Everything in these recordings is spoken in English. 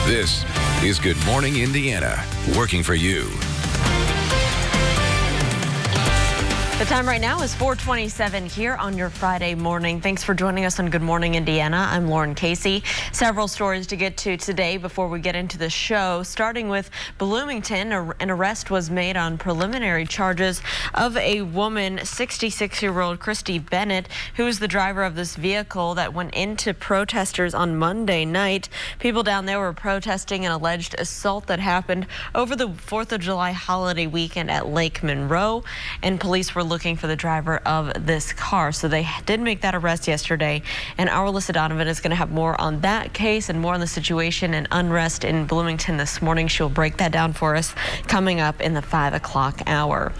This is Good Morning Indiana, working for you. The time right now is 4:27 here on your Friday morning. Thanks for joining us on Good Morning Indiana. I'm Lauren Casey. Several stories to get to today before we get into the show. Starting with Bloomington, an arrest was made on preliminary charges of a woman, 66-year-old Christy Bennett, who is the driver of this vehicle that went into protesters on Monday night. People down there were protesting an alleged assault that happened over the 4th of July holiday weekend at Lake Monroe, and police were looking for the driver of this car. So they did make that arrest yesterday, and our Alyssa Donovan is going to have more on that case and more on the situation and unrest in Bloomington this morning. She'll break that down for us coming up in the 5 o'clock hour.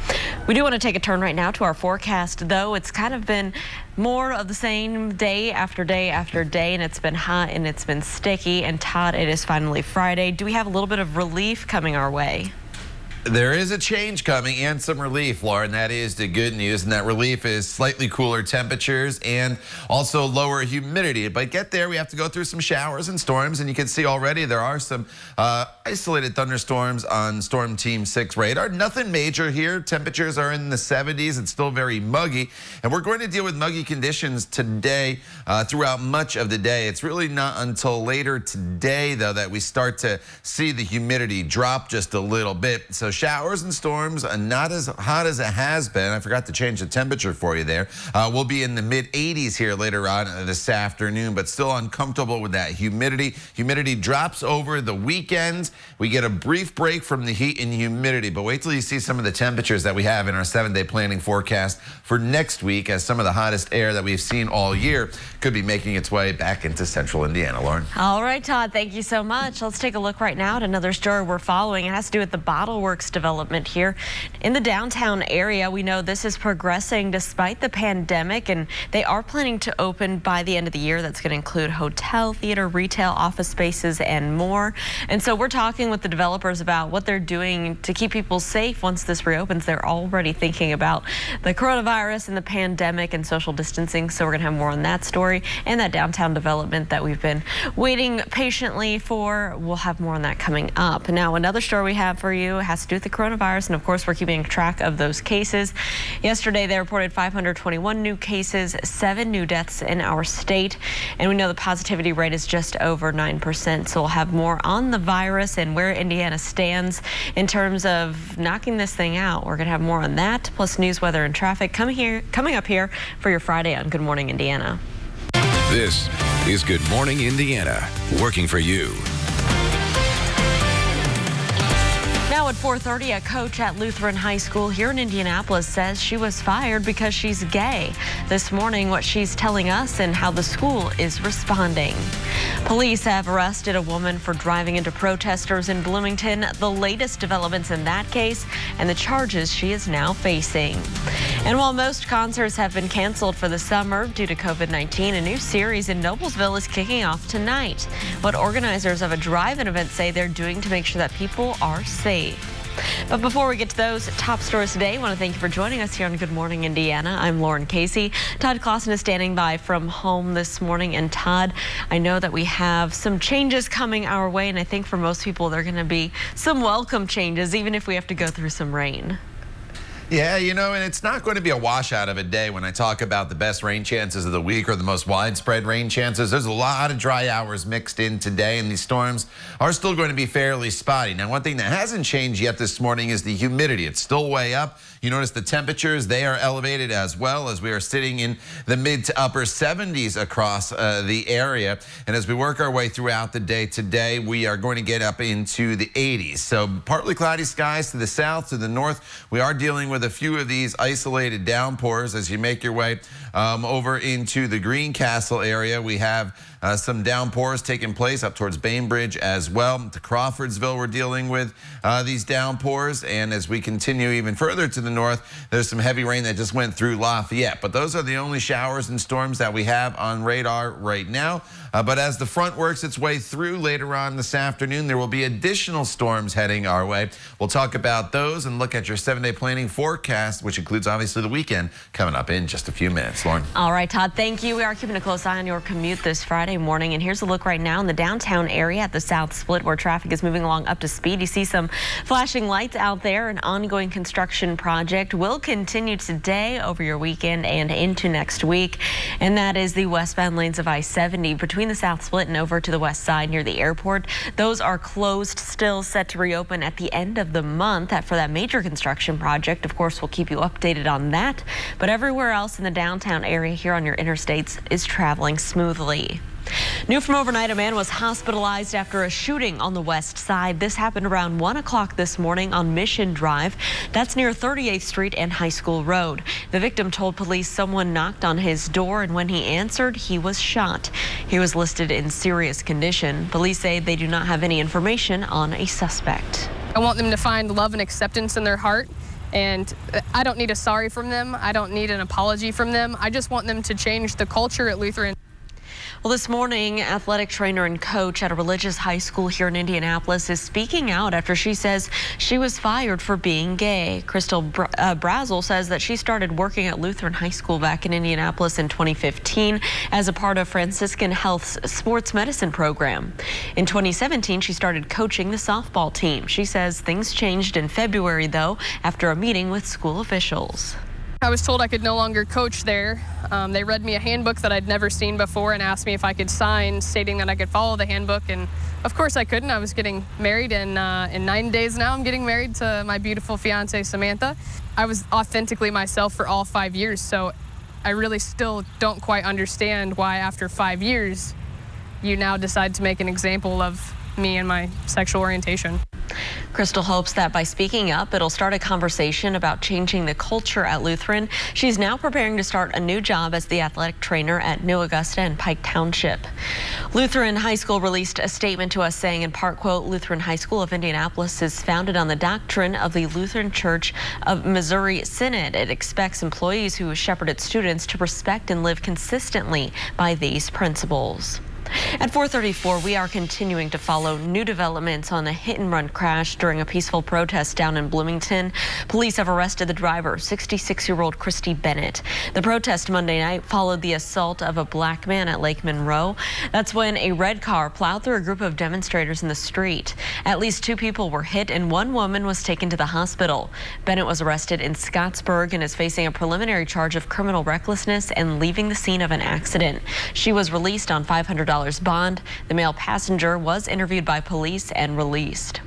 We do want to take a turn right now to our forecast, though. It's kind of been more of the same day after day after day, and it's been hot and it's been sticky. And Todd, it is finally Friday. Do we have a little bit of relief coming our way? There is a change coming and some relief, Lauren. That is the good news, and that relief is slightly cooler temperatures and also lower humidity. But get there, we have to go through some showers and storms, and you can see already there are some isolated thunderstorms on Storm Team 6 radar. Nothing major here. Temperatures are in the 70s. It's still very muggy, and we're going to deal with muggy conditions today throughout much of the day. It's really not until later today, though, that we start to see the humidity drop just a little bit. So showers and storms, not as hot as it has been. I forgot to change the temperature for you there. We'll be in the mid-80s here later on this afternoon, but still uncomfortable with that humidity. Humidity drops over the weekend. We get a brief break from the heat and humidity, but wait till you see some of the temperatures that we have in our 7-day planning forecast for next week, as some of the hottest air that we've seen all year could be making its way back into central Indiana. Lauren. All right, Todd, thank you so much. Let's take a look right now at another story we're following. It has to do with the Bottle Works development here in the downtown area. We know this is progressing despite the pandemic, and they are planning to open by the end of the year. That's going to include hotel, theater, retail, office spaces, and more. And so we're talking with the developers about what they're doing to keep people safe once this reopens. They're already thinking about the coronavirus and the pandemic and social distancing. So we're going to have more on that story and that downtown development that we've been waiting patiently for. We'll have more on that coming up. Now, another story we have for you has to do with the coronavirus, and of course we're keeping track of those cases. Yesterday they reported 521 new cases, 7 new deaths in our state, and we know the positivity rate is just over 9%. So we'll have more on the virus and where Indiana stands in terms of knocking this thing out. We're going to have more on that, plus news, weather, and traffic coming up here for your Friday on Good Morning Indiana. This is Good Morning Indiana, working for you. Now at 4:30, a coach at Lutheran High School here in Indianapolis says she was fired because she's gay. This morning, what she's telling us and how the school is responding. Police have arrested a woman for driving into protesters in Bloomington. The latest developments in that case and the charges she is now facing. And while most concerts have been canceled for the summer due to COVID-19, a new series in Noblesville is kicking off tonight. What organizers of a drive-in event say they're doing to make sure that people are safe. But before we get to those top stories today, I want to thank you for joining us here on Good Morning Indiana. I'm Lauren Casey. Todd Clausen is standing by from home this morning. And Todd, I know that we have some changes coming our way, and I think for most people they're going to be some welcome changes, even if we have to go through some rain. Yeah, you know, and it's not going to be a washout of a day when I talk about the best rain chances of the week or the most widespread rain chances. There's a lot of dry hours mixed in today, and these storms are still going to be fairly spotty. Now, one thing that hasn't changed yet this morning is the humidity. It's still way up. You notice the temperatures, they are elevated as well, as we are sitting in the mid to upper 70s across the area. And as we work our way throughout the day today, we are going to get up into the 80s. So partly cloudy skies to the south, to the north. We are dealing with a few of these isolated downpours as you make your way over into the Greencastle area. We have some downpours taking place up towards Bainbridge as well. To Crawfordsville, we're dealing with these downpours. And as we continue even further to the north, there's some heavy rain that just went through Lafayette. But those are the only showers and storms that we have on radar right now. But as the front works its way through later on this afternoon, there will be additional storms heading our way. We'll talk about those and look at your 7-day planning forecast, which includes obviously the weekend, coming up in just a few minutes. Lauren. All right, Todd, thank you. We are keeping a close eye on your commute this Friday. Friday morning, and here's a look right now in the downtown area at the South Split where traffic is moving along up to speed. You see some flashing lights out there. An ongoing construction project will continue today over your weekend and into next week, and that is the westbound lanes of I-70 between the South Split and over to the west side near the airport. Those are closed, still set to reopen at the end of the month for that major construction project. Of course, we'll keep you updated on that, but everywhere else in the downtown area here on your interstates is traveling smoothly. New from overnight, a man was hospitalized after a shooting on the west side. This happened around 1 o'clock this morning on Mission Drive. That's near 38th Street and High School Road. The victim told police someone knocked on his door, and when he answered, he was shot. He was listed in serious condition. Police say they do not have any information on a suspect. I want them to find love and acceptance in their heart. And I don't need a sorry from them. I don't need an apology from them. I just want them to change the culture at Lutheran. Well, this morning, athletic trainer and coach at a religious high school here in Indianapolis is speaking out after she says she was fired for being gay. Crystal Brazel says that she started working at Lutheran High School back in Indianapolis in 2015 as a part of Franciscan Health's sports medicine program. In 2017, she started coaching the softball team. She says things changed in February, though, after a meeting with school officials. I was told I could no longer coach there. They read me a handbook that I'd never seen before and asked me if I could sign, stating that I could follow the handbook. And of course I couldn't. I was getting married, and in 9 days now I'm getting married to my beautiful fiance, Samantha. I was authentically myself for all 5 years, so I really still don't quite understand why after 5 years you now decide to make an example of me and my sexual orientation. Crystal hopes that by speaking up, it'll start a conversation about changing the culture at Lutheran. She's now preparing to start a new job as the athletic trainer at New Augusta and Pike Township. Lutheran High School released a statement to us saying, in part, quote, Lutheran High School of Indianapolis is founded on the doctrine of the Lutheran Church of Missouri Synod. It expects employees who shepherd its students to respect and live consistently by these principles. At 4:34, we are continuing to follow new developments on a hit-and-run crash during a peaceful protest down in Bloomington. Police have arrested the driver, 66-year-old Christy Bennett. The protest Monday night followed the assault of a black man at Lake Monroe. That's when a red car plowed through a group of demonstrators in the street. At least 2 people were hit and 1 woman was taken to the hospital. Bennett was arrested in Scottsburg and is facing a preliminary charge of criminal recklessness and leaving the scene of an accident. She was released on $500 bond. The male passenger was interviewed by police and released.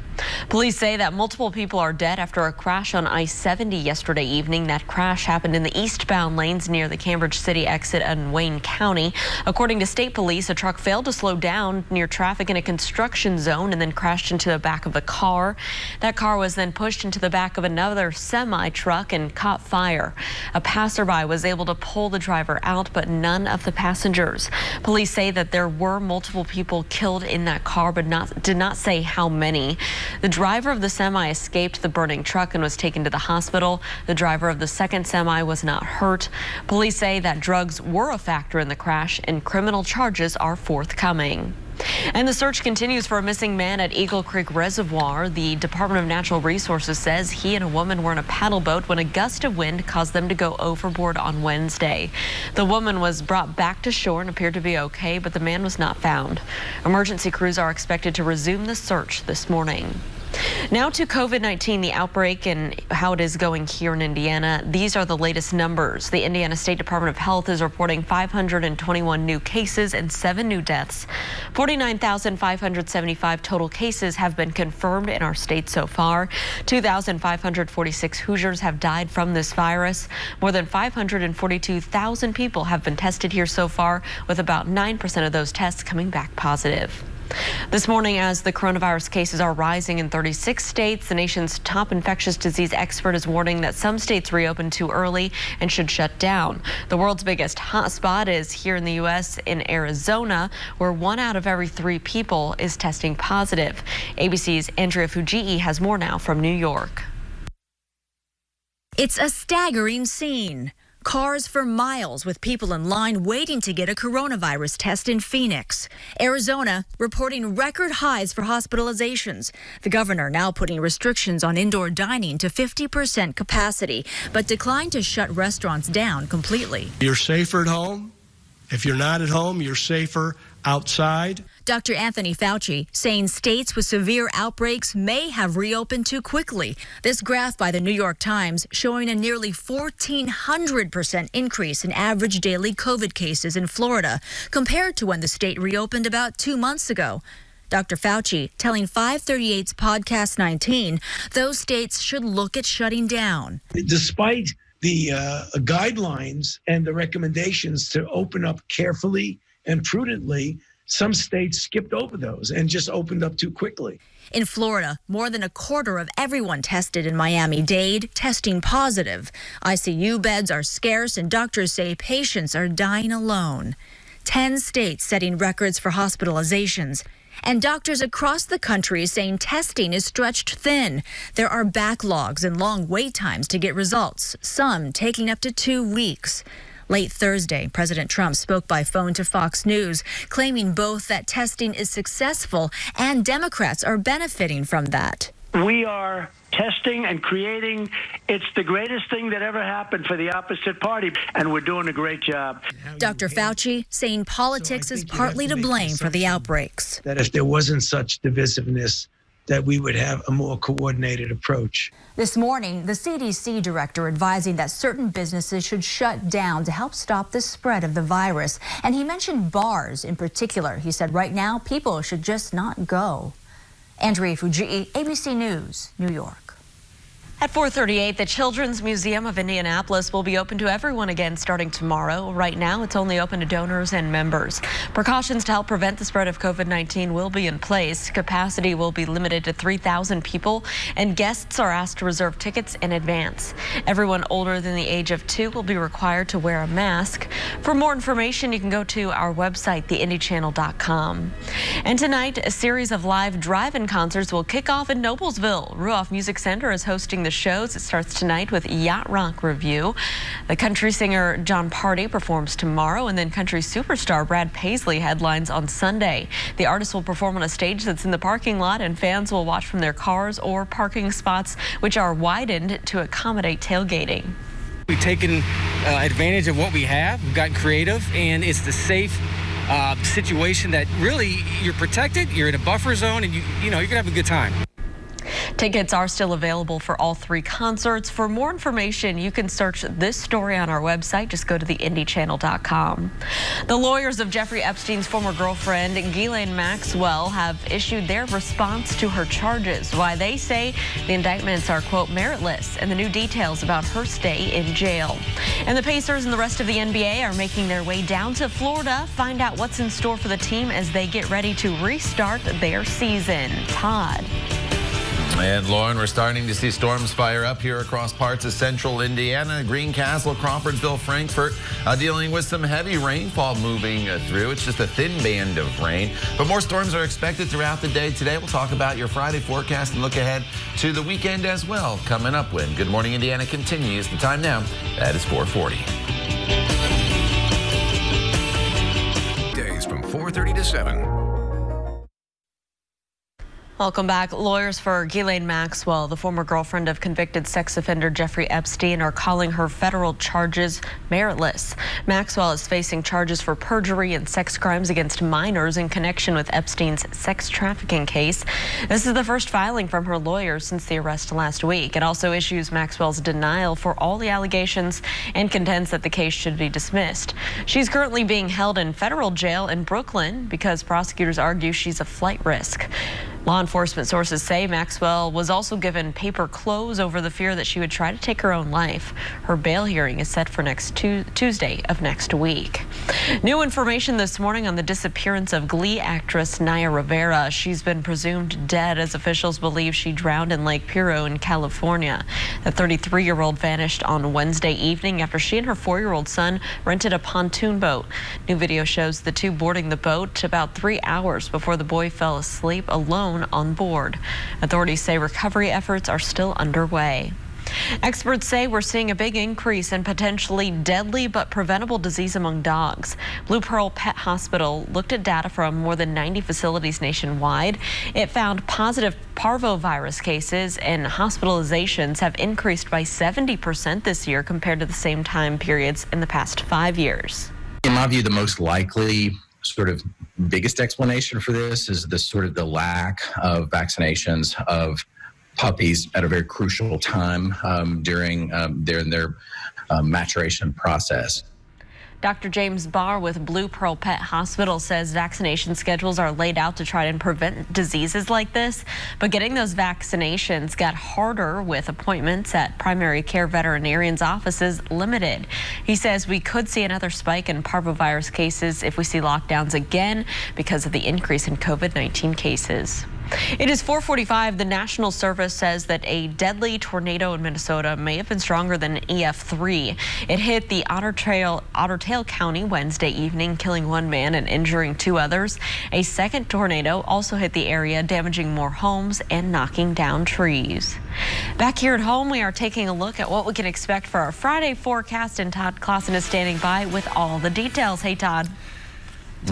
Police say that multiple people are dead after a crash on I-70 yesterday evening. That crash happened in the eastbound lanes near the Cambridge City exit in Wayne County. According to state police, a truck failed to slow down near traffic in a construction zone and then crashed into the back of the car. That car was then pushed into the back of another semi-truck and caught fire. A passerby was able to pull the driver out, but none of the passengers. Police say that there were multiple people killed in that car, but did not say how many. The driver of the semi escaped the burning truck and was taken to the hospital. The driver of the second semi was not hurt. Police say that drugs were a factor in the crash and criminal charges are forthcoming. And the search continues for a missing man at Eagle Creek Reservoir. The Department of Natural Resources says he and a woman were in a paddle boat when a gust of wind caused them to go overboard on Wednesday. The woman was brought back to shore and appeared to be okay, but the man was not found. Emergency crews are expected to resume the search this morning. Now to COVID-19, the outbreak and how it is going here in Indiana. These are the latest numbers. The Indiana State Department of Health is reporting 521 new cases and 7 new deaths. 49,575 total cases have been confirmed in our state so far. 2,546 Hoosiers have died from this virus. More than 542,000 people have been tested here so far, with about 9% of those tests coming back positive. This morning, as the coronavirus cases are rising in 36 states, the nation's top infectious disease expert is warning that some states reopen too early and should shut down. The world's biggest hotspot is here in the U.S. in Arizona, where 1 out of every 3 people is testing positive. ABC's Andrea Fujii has more now from New York. It's a staggering scene. Cars for miles with people in line waiting to get a coronavirus test in Phoenix. Arizona reporting record highs for hospitalizations. The governor now putting restrictions on indoor dining to 50% capacity, but declined to shut restaurants down completely. You're safer at home. If you're not at home, you're safer outside. Dr. Anthony Fauci saying states with severe outbreaks may have reopened too quickly. This graph by the New York Times showing a nearly 1,400% increase in average daily COVID cases in Florida compared to when the state reopened about 2 months ago. Dr. Fauci telling 538's Podcast 19 those states should look at shutting down. Despite the guidelines and the recommendations to open up carefully and prudently, some states skipped over those and just opened up too quickly. In Florida, more than a quarter of everyone tested in Miami-Dade testing positive. ICU beds are scarce and doctors say patients are dying alone. 10 states setting records for hospitalizations. And doctors across the country saying testing is stretched thin. There are backlogs and long wait times to get results, some taking up to 2 weeks. Late Thursday, President Trump spoke by phone to Fox News, claiming both that testing is successful and Democrats are benefiting from that. We are testing and creating. It's the greatest thing that ever happened for the opposite party, and we're doing a great job. Dr. Fauci saying politics is partly to blame for the outbreaks. That if there wasn't such divisiveness, that we would have a more coordinated approach. This morning, the CDC director advising that certain businesses should shut down to help stop the spread of the virus. And he mentioned bars in particular. He said right now, people should just not go. Andrea Fujii, ABC News, New York. At 4:38, the Children's Museum of Indianapolis will be open to everyone again starting tomorrow. Right now, it's only open to donors and members. Precautions to help prevent the spread of COVID-19 will be in place. Capacity will be limited to 3,000 people, and guests are asked to reserve tickets in advance. Everyone older than the age of 2 will be required to wear a mask. For more information, you can go to our website, theindychannel.com. And tonight, a series of live drive-in concerts will kick off in Noblesville. Ruoff Music Center is hosting the shows. It starts tonight with Yacht Rock Review. The country singer John Party performs tomorrow, and then country superstar Brad Paisley headlines on Sunday. The artist will perform on a stage that's in the parking lot, and fans will watch from their cars or parking spots, which are widened to accommodate tailgating. We've taken advantage of what we have. We've gotten creative, and it's the safe situation that really you're protected, you're in a buffer zone, and you're gonna have a good time. Tickets are still available for all 3 concerts. For more information, you can search this story on our website. Just go to theindychannel.com. The lawyers of Jeffrey Epstein's former girlfriend, Ghislaine Maxwell, have issued their response to her charges. Why they say the indictments are, quote, meritless, and the new details about her stay in jail. And the Pacers and the rest of the NBA are making their way down to Florida. Find out what's in store for the team as they get ready to restart their season. Todd. And Lauren, we're starting to see storms fire up here across parts of central Indiana. Greencastle, Crawfordsville, Frankfort, dealing with some heavy rainfall moving through. It's just a thin band of rain, but more storms are expected throughout the day today. We'll talk about your Friday forecast and look ahead to the weekend as well coming up when Good Morning Indiana continues. The time now, that is 4:40. Days from 4:30 to 7. Welcome back. Lawyers for Ghislaine Maxwell, the former girlfriend of convicted sex offender Jeffrey Epstein, are calling her federal charges meritless. Maxwell is facing charges for perjury and sex crimes against minors in connection with Epstein's sex trafficking case. This is the first filing from her lawyers since the arrest last week. It also issues Maxwell's denial for all the allegations and contends that the case should be dismissed. She's currently being held in federal jail in Brooklyn because prosecutors argue she's a flight risk. Law enforcement sources say Maxwell was also given paper clothes over the fear that she would try to take her own life. Her bail hearing is set for next Tuesday of next week. New information this morning on the disappearance of Glee actress Naya Rivera. She's been presumed dead as officials believe she drowned in Lake Pirro in California. The 33-year-old vanished on Wednesday evening after she and her 4-year-old son rented a pontoon boat. New video shows the two boarding the boat about 3 hours before the boy fell asleep alone on board. Authorities say recovery efforts are still underway. Experts say we're seeing a big increase in potentially deadly but preventable disease among dogs. Blue Pearl Pet Hospital looked at data from more than 90 facilities nationwide. It found positive parvovirus cases and hospitalizations have increased by 70% this year compared to the same time periods in the past 5 years. In my view, the most likely sort of biggest explanation for this is the lack of vaccinations of puppies at a very crucial time during their maturation process. Dr. James Barr with Blue Pearl Pet Hospital says vaccination schedules are laid out to try and prevent diseases like this, but getting those vaccinations got harder with appointments at primary care veterinarians' offices limited. He says we could see another spike in parvovirus cases if we see lockdowns again because of the increase in COVID-19 cases. It is 4:45. The National Service says that a deadly tornado in Minnesota may have been stronger than an EF3. It hit the Otter Tail County Wednesday evening, killing one man and injuring two others. A second tornado also hit the area, damaging more homes and knocking down trees. Back here at home, we are taking a look at what we can expect for our Friday forecast, and Todd Clausen is standing by with all the details. Hey, Todd.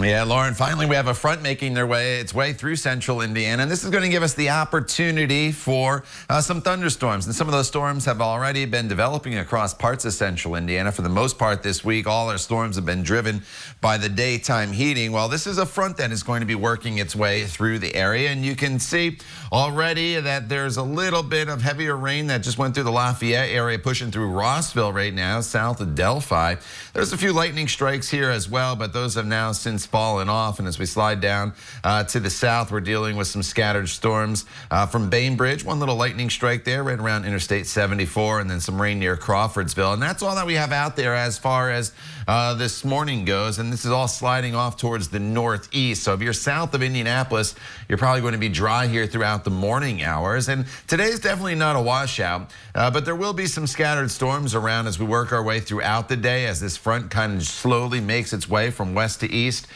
Yeah, Lauren, finally we have a front making its way through central Indiana, and this is going to give us the opportunity for some thunderstorms. And some of those storms have already been developing across parts of central Indiana. For the most part this week, all our storms have been driven by the daytime heating. Well, this is a front that is going to be working its way through the area, and you can see already that there's a little bit of heavier rain that just went through the Lafayette area, pushing through Rossville right now, south of Delphi. There's a few lightning strikes here as well, but those have now since fallen off. And as we slide down to the south, we're dealing with some scattered storms from Bainbridge. One little lightning strike there right around Interstate 74, and then some rain near Crawfordsville. And that's all that we have out there as far as this morning goes. And this is all sliding off towards the northeast. So if you're south of Indianapolis, you're probably going to be dry here throughout the morning hours. And today's definitely not a washout, but there will be some scattered storms around as we work our way throughout the day, as this front kind of slowly makes its way from west to east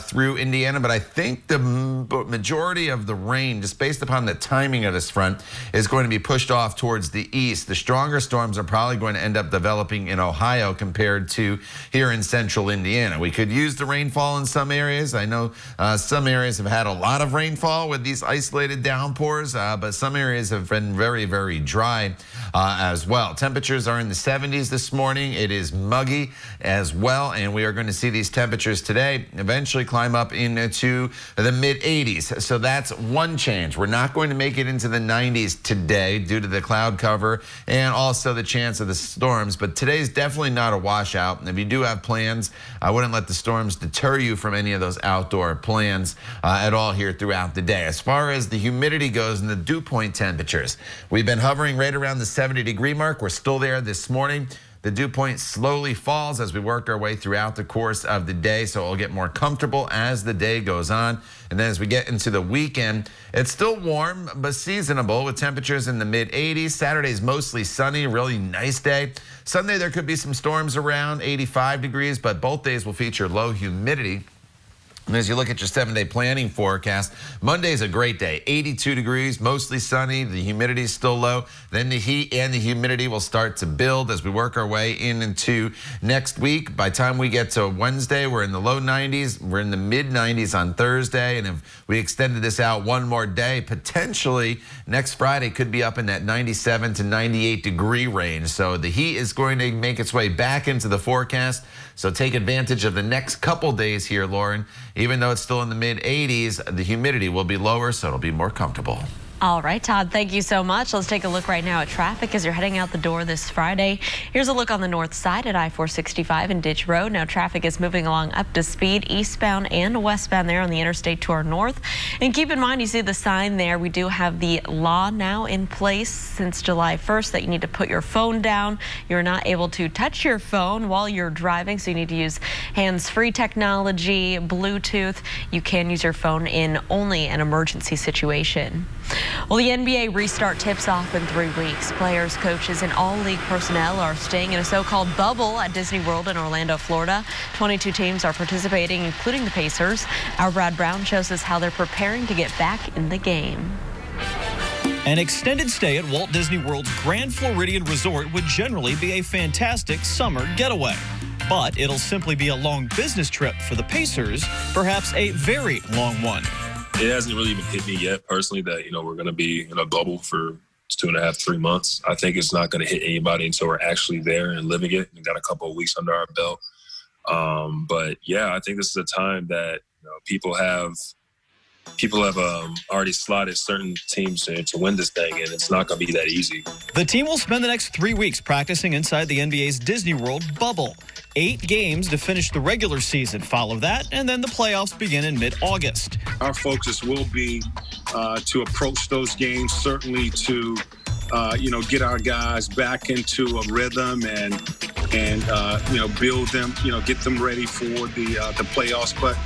through Indiana. But I think the majority of the rain, just based upon the timing of this front, is going to be pushed off towards the east. The stronger storms are probably going to end up developing in Ohio compared to here in central Indiana. We could use the rainfall in some areas. I know some areas have had a lot of rainfall with these isolated downpours, but some areas have been very, very dry as well. Temperatures are in the 70s this morning. It is muggy as well, and we are going to see these temperatures today eventually climb up into the mid 80s. So that's one change. We're not going to make it into the 90s today due to the cloud cover and also the chance of the storms, but today's definitely not a washout. And if you do have plans, I wouldn't let the storms deter you from any of those outdoor plans at all here throughout the day. As far as the humidity goes and the dew point temperatures, we've been hovering right around the 70-degree mark. We're still there this morning. The dew point slowly falls as we work our way throughout the course of the day, so it'll get more comfortable as the day goes on. And then as we get into the weekend, it's still warm but seasonable with temperatures in the mid 80s. Saturday's mostly sunny, really nice day. Sunday there could be some storms around 85 degrees, but both days will feature low humidity. And as you look at your 7-day planning forecast, Monday's a great day. 82 degrees, mostly sunny. The humidity is still low. Then the heat and the humidity will start to build as we work our way into next week. By the time we get to Wednesday, we're in the low 90s. We're in the mid 90s on Thursday. And if we extended this out one more day, potentially next Friday could be up in that 97 to 98 degree range. So the heat is going to make its way back into the forecast. So take advantage of the next couple days here, Lauren. Even though it's still in the mid 80s, the humidity will be lower, so it'll be more comfortable. All right, Todd, thank you so much. Let's take a look right now at traffic as you're heading out the door this Friday. Here's a look on the north side at I-465 and Ditch Road. Now traffic is moving along up to speed eastbound and westbound there on the interstate to our north. And keep in mind, you see the sign there. We do have the law now in place since July 1st that you need to put your phone down. You're not able to touch your phone while you're driving, so you need to use hands-free technology, Bluetooth. You can use your phone in only an emergency situation. Well, the NBA restart tips off in 3 weeks. Players, coaches, and all league personnel are staying in a so-called bubble at Disney World in Orlando, Florida. 22 teams are participating, including the Pacers. Our Brad Brown shows us how they're preparing to get back in the game. An extended stay at Walt Disney World's Grand Floridian Resort would generally be a fantastic summer getaway. But it'll simply be a long business trip for the Pacers, perhaps a very long one. It hasn't really even hit me yet personally that, we're going to be in a bubble for 2.5, 3 months. I think it's not going to hit anybody until we're actually there and living it. We've got a couple of weeks under our belt. But yeah, I think this is a time that people have already slotted certain teams to win this thing, and it's not going to be that easy. The team will spend the next 3 weeks practicing inside the NBA's Disney World bubble. 8 games to finish the regular season follow that, and then the playoffs begin in mid-August. Our focus will be to approach those games, certainly to get our guys back into a rhythm and build them, get them ready for the playoffs. But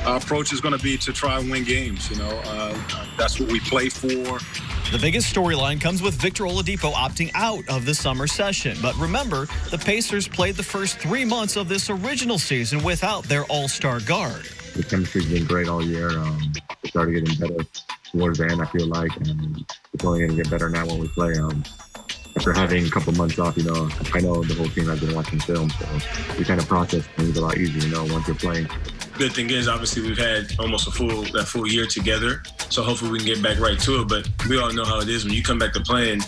our approach is going to be to try and win games. That's what we play for. The biggest storyline comes with Victor Oladipo opting out of the summer session. But remember, the Pacers played the first 3 months of this original season without their all-star guard. The chemistry's been great all year. It started getting better towards the end, I feel like, and it's only going to get better now when we play. After having a couple months off, I know the whole team has been watching film, so we kind of process things a lot easier, once you're playing. Good thing is, obviously, we've had almost a full year together, so hopefully we can get back right to it. But we all know how it is when you come back to playing.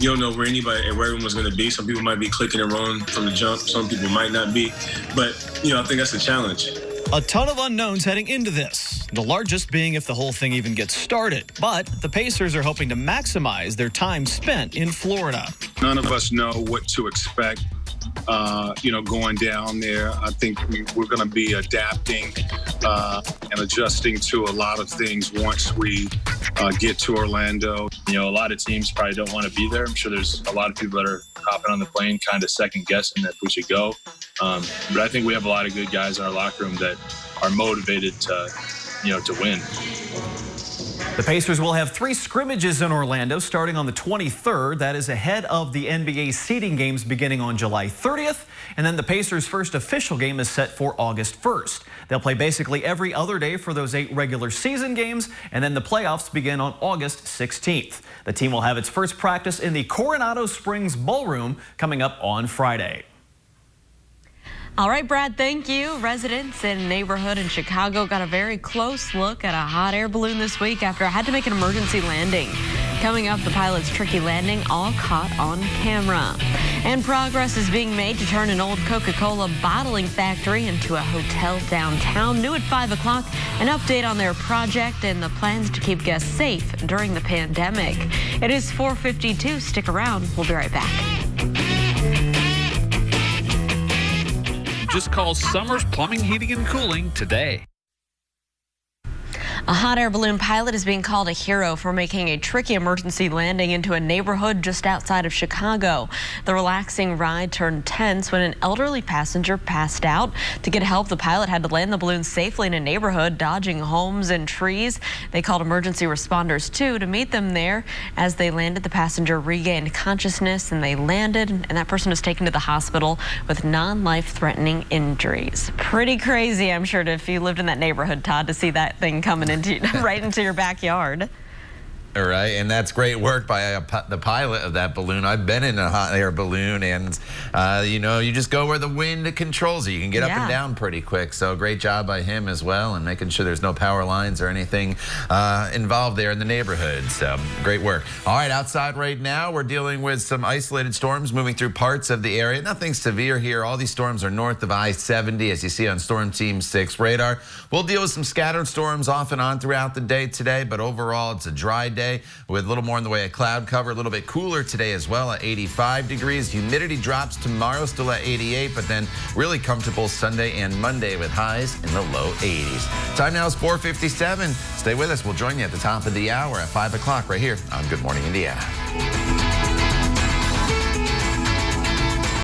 You don't know where everyone's going to be. Some people might be clicking and rolling from the jump. Some people might not be. But I think that's the challenge. A ton of unknowns heading into this, the largest being if the whole thing even gets started. But the Pacers are hoping to maximize their time spent in Florida. None of us know what to expect, going down there. I think we're going to be adapting and adjusting to a lot of things once we get to Orlando. A lot of teams probably don't want to be there. I'm sure there's a lot of people that are hopping on the plane kind of second guessing if we should go. But I think we have a lot of good guys in our locker room that are motivated to win. The Pacers will have 3 scrimmages in Orlando starting on the 23rd. That is ahead of the NBA seeding games beginning on July 30th. And then the Pacers' first official game is set for August 1st. They'll play basically every other day for those 8 regular season games, and then the playoffs begin on August 16th. The team will have its first practice in the Coronado Springs Ballroom coming up on Friday. All right, Brad, thank you. Residents in a neighborhood in Chicago got a very close look at a hot air balloon this week after it had to make an emergency landing. Coming up, the pilot's tricky landing, all caught on camera. And progress is being made to turn an old Coca-Cola bottling factory into a hotel downtown. New at 5 o'clock, an update on their project and the plans to keep guests safe during the pandemic. It is 4:52. Stick around. We'll be right back. Just call Summers Plumbing, Heating, and Cooling today. A hot air balloon pilot is being called a hero for making a tricky emergency landing into a neighborhood just outside of Chicago. The relaxing ride turned tense when an elderly passenger passed out. To get help, the pilot had to land the balloon safely in a neighborhood, dodging homes and trees. They called emergency responders, too, to meet them there. As they landed, the passenger regained consciousness, and they landed, and that person was taken to the hospital with non-life-threatening injuries. Pretty crazy, I'm sure, if you lived in that neighborhood, Todd, to see that thing coming right into your backyard. All right, and that's great work by the pilot of that balloon. I've been in a hot air balloon, and you just go where the wind controls you. You can get up and down pretty quick. So great job by him as well, and making sure there's no power lines or anything involved there in the neighborhood. So great work. All right, outside right now, we're dealing with some isolated storms moving through parts of the area. Nothing severe here. All these storms are north of I-70, as you see on Storm Team 6 radar. We'll deal with some scattered storms off and on throughout the day today, but overall, it's a dry day with a little more in the way of cloud cover. A little bit cooler today as well at 85 degrees. Humidity drops tomorrow, still at 88, but then really comfortable Sunday and Monday with highs in the low 80s. Time now is 4:57. Stay with us. We'll join you at the top of the hour at 5 o'clock right here on Good Morning Indiana.